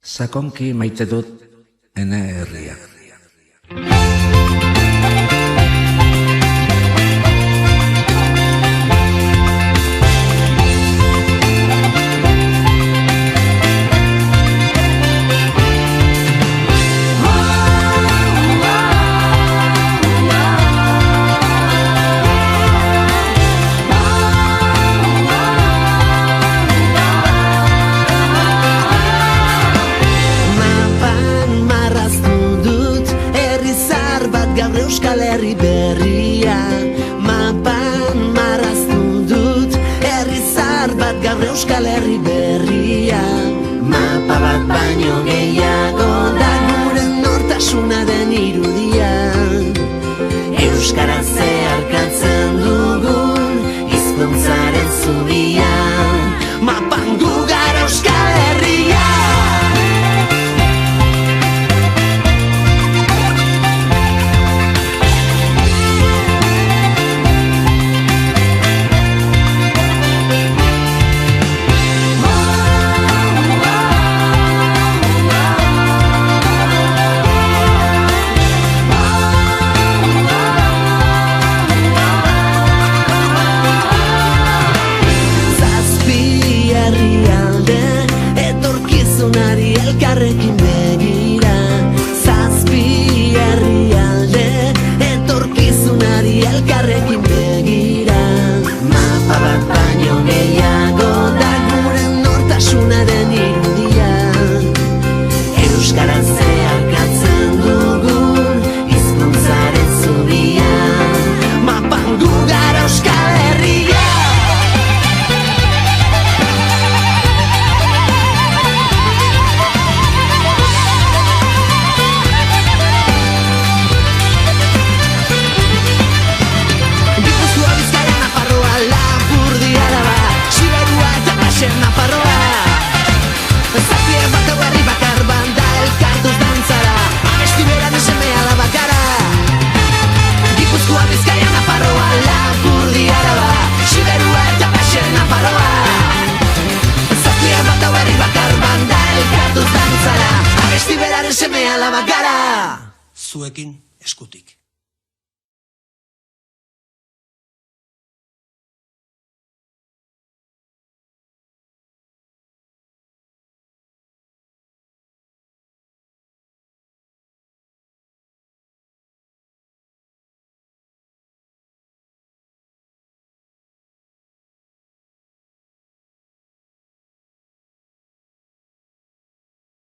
Sakonki maite dut ene herria. Euskal Herri berria mapan marraztu dut, herri zahar bat gaur Euskal Herri berria. Mapa bat baino gehiago da gure nortasuna den irudia, euskara zeharkatzen dugun hizkuntzaren zubia. Mapan gu gara Euskal Herria. Elkarrekin begira, zazpi herrialde, etorkizunari elkarrekin begira. Mapa bat baino gehiago da gure nortasuna den irudia, euskara zeharkatzen dugun hizkuntzaren zubia. Mapan gu gara Euskal Herria. Zuekin eskutik.